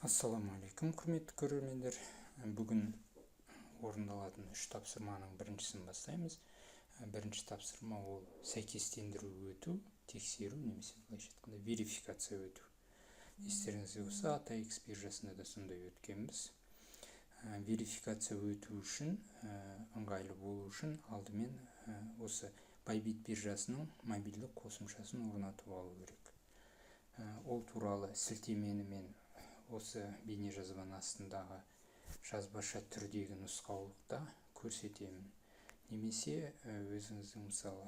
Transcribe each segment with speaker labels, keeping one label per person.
Speaker 1: Ассаламу алейкум, құрметті көрермендер. Бүгін орындалатын үш тапсырманың біріншісін бастаймыз. Бірінші тапсырма ол сәйкестендіру өту, тексеру немесе былайша айтқанда верификация өту. Естеріңізде болса, ATX биржасында да сондай өткенбіз. Верификация өту үшін, ыңғайлы болу үшін алдымен осы Bybit биржасының мобильдік қосымшасын орнатып алу керек. Ол туралы сілтемені мен осы бейнежазбаның астындағы жазбаша түрдегі нұсқаулықта көрсетемін. Немесе өзіңіздің мысалы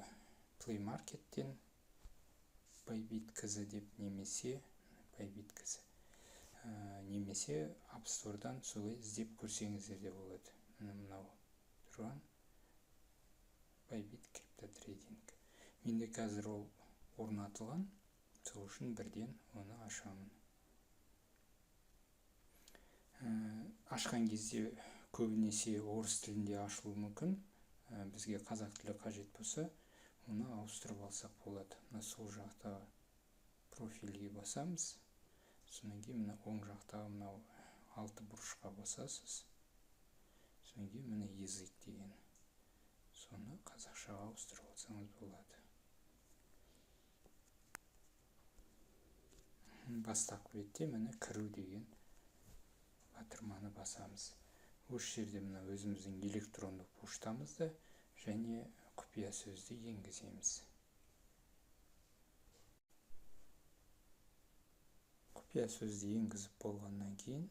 Speaker 1: Play Market'тен Bybit.kz деп немесе Bybit.kz немесе App Store'дан солай іздеп көрсеңіздер де болады. Мынау тұрған Bybit Crypto Trading. Менде қазір ол орнатылған, сол үшін бірден оны ашамын. Ашқан кезде көбінесе орыс тілінде ашылуы мүмкін. Бізге қазақ тілі қажет болса, оны ауыстырып алсақ болады. Сол жақтағы профильге басамыз. Содан кейін мына оң жақтағы мынау алты бұрышқа басасыз. Содан кейін мына язык деген. Соны қазақшаға ауыстырып алсаңыз болады. Бастапқы бетте міне кіру деген батырманы басамыз. Осы жерде мына өзіміздің электрондық поштамызды және құпия сөзді енгіземіз. Құпия сөзді енгізіп болғаннан кейін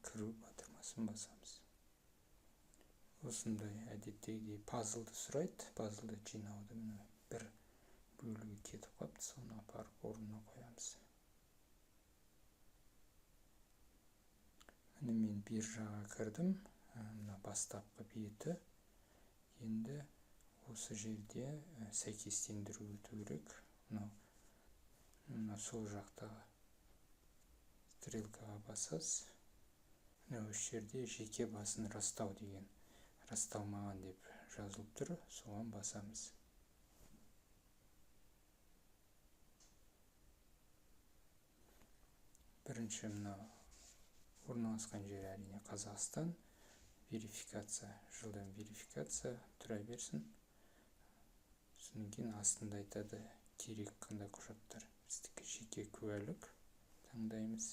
Speaker 1: кіру батырмасын басамыз. Осындай әдеттегідей пазлды сұрайды. Пазлды жинауды бір бөлігі кетіп қалыпты, соны апарып орнына қоямыз. Мен биржаға кірдім. Мына бастапқы беті. Енді осы жерде сәйкестендіру өту керек. Мына сол жақтағы стрелкаға басасыз. Осы жерде жеке басын растау деген расталмаған деп жазылып тұр. Соған басамыз. Бірінші мына орналасқан жері әрине Қазақстан. Верификация, жылдан верификация тұра берсін. Содан кейін астында айтады, керек қандай құжаттар. Біздікі жеке куәлік таңдаймыз.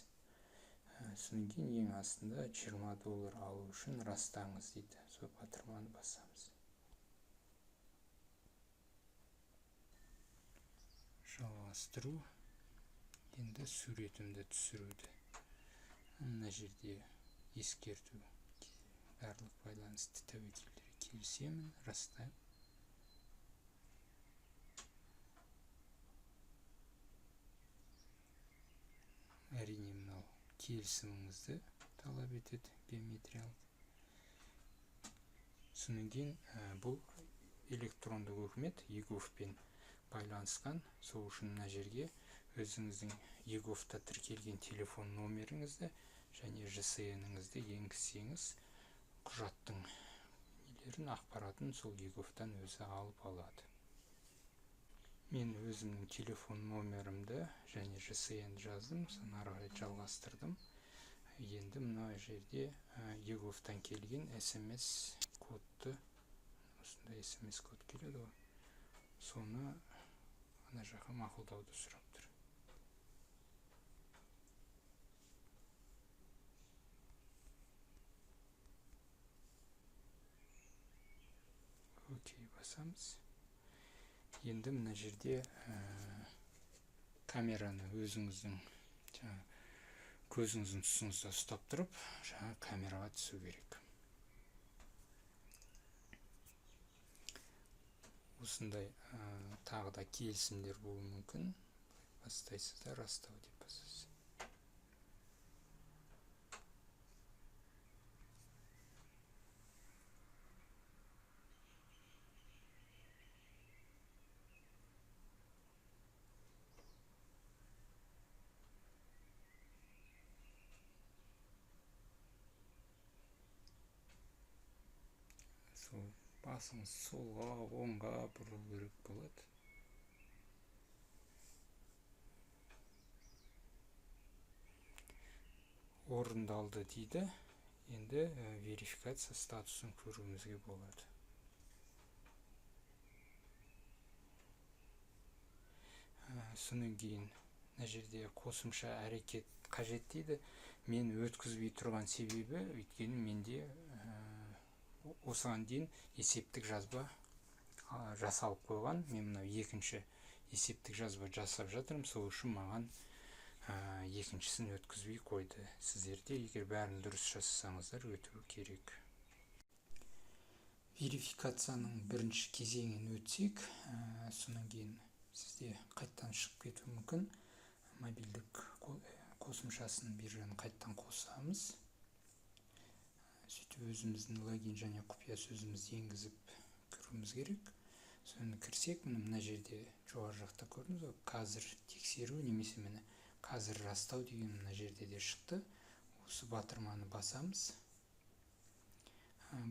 Speaker 1: Содан кейін ең астында $20 алу үшін растаңыз дейді. Сол батырманы басамыз. Жалғастыру. Енді суретімді түсіруді. Мына жерде ескерту. Барлық байланысты тәуекелдерге келісемін, растаймын. Әрине мынау келісіміңізді талап етеді, биометриялық. Содан кейін бұл электрондық үкімет егофпен байланысқан. Сол үшін мына жерге өзіңіздің егофта тіркелген телефон номеріңізді және ЖСН-іңізді енгізсеңіз, құжаттың ақпаратын сол егофтан өзі алып алады. Мен өзімнің телефон номерімді және ЖСН жаздым, соны ары қарай жалғастырдым. Енді мына жерде егофтан келген SMS кодты, осындай SMS код келеді ғой. Соны ана жаққа мақұлдауды сұрап тұр. Окей, басамыз. Енді мына жерде камераны өзіңіздің көзіңіздің тұсыңызда ұстап тұрып, камераға түсу керек. Осындай тағы да келісімдер болуы мүмкін. Бастайсыз да растау деп басасыз. Басыңыз солға, оңға бұру керек болады. орындалды дейді. Енді верификация статусын көруімізге болады. Содан кейін мына жерде қосымша әрекет қажет дейді. Мен өткізбей тұрған себебі, өйткені менде осыған дейін есептік жазба жасалып қойған. Мен мынау екінші есептік жазба жасап жатырмын, сол үшін маған екіншісін өткізбей қойды. Сіздерде егер бәрін дұрыс жасасаңыздар өтуі керек. Верификацияның бірінші кезеңін өтсек, содан кейін сізде қайттан шығып кетуі мүмкін. Мобильдік қосымшасын биржаны қайттан қосамыз. Сөйтіп өзіміздің логин және құпия сөзімізді енгізіп кіруіміз керек. Соны кірсек, мына жерде жоғары жақта көрдіңіз, қазір тексеру немесе міне қазір растау деген мына жерде де шықты. Осы батырманы басамыз.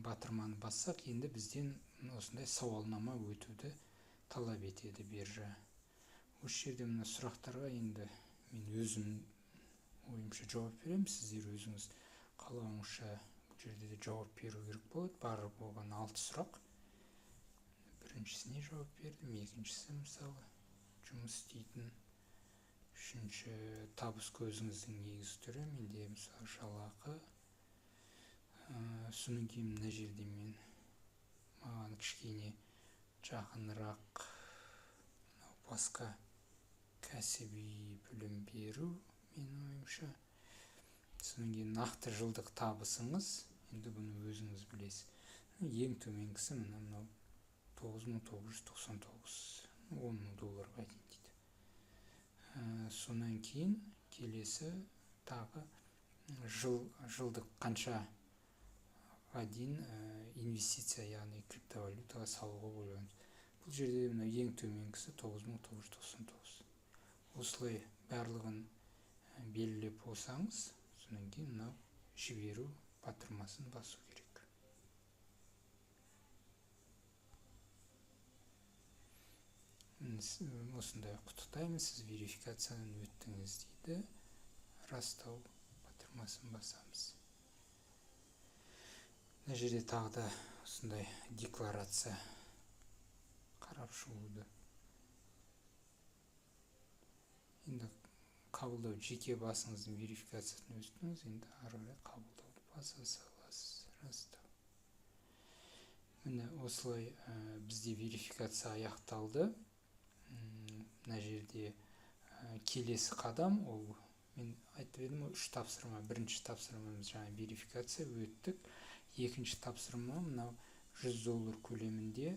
Speaker 1: Батырманы бассақ, енді бізден осындай сауалнама өтуді талап етеді биржа. Осы жерде мына сұрақтарға енді мен өзім ойымша жауап беремін. Сіздер өзіңіз қалауыңызша бұл жерде де жауап беру керек болады. Бары болған 6 сұрақ. Біріншісіне жауап бердім, екіншісі мысалы жұмыс істейтін, үшінші табыс көзіңіздің негізгі түрі, менде мысалы жалақы. Содан кейін мына жерде маған кішкене жақынырақ басқа кәсіби білім беру, менің ойымша. Содан кейін нақты жылдық табысыңыз, енді бұны өзіңіз білесіз. Ең төменгісі мынау 9999, $10,000 дейді. Сонан кейін келесі тағы жылдық қанша дейін инвестиция, яғни криптовалютаға салуға ойлаймыз. Бұл жерде ең төменгісі 9999. Осылай барлығын белгілеп болсаңыз, содан кейін мынау жіберу батырмасын басу керек. Осындай құттықтаймын, сіз верификациядан өттіңіз дейді. Растау батырмасын басамыз. Мына жерде тағы да осындай декларация қарап шығуды. Енді қабылдау жеке басыңыздың верификациясын өттіңіз, енді ары қарай қабылдауды баса саласыз. Растау. Міне осылай бізде верификация аяқталды. Мына жерде келесі қадам, ол мен айтып едім, 3 тапсырма. Бірінші тапсырмамыз жаңа верификация өттік. Екінші тапсырма мынау $100 көлемінде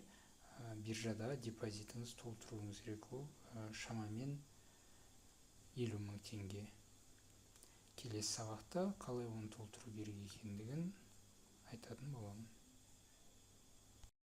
Speaker 1: биржадағы депозитіңіз толтыруыңыз керек. Ол шамамен 50.000 теңге. Келесі сабақта қалай оны толтыру керек екендігін айтатын боламын.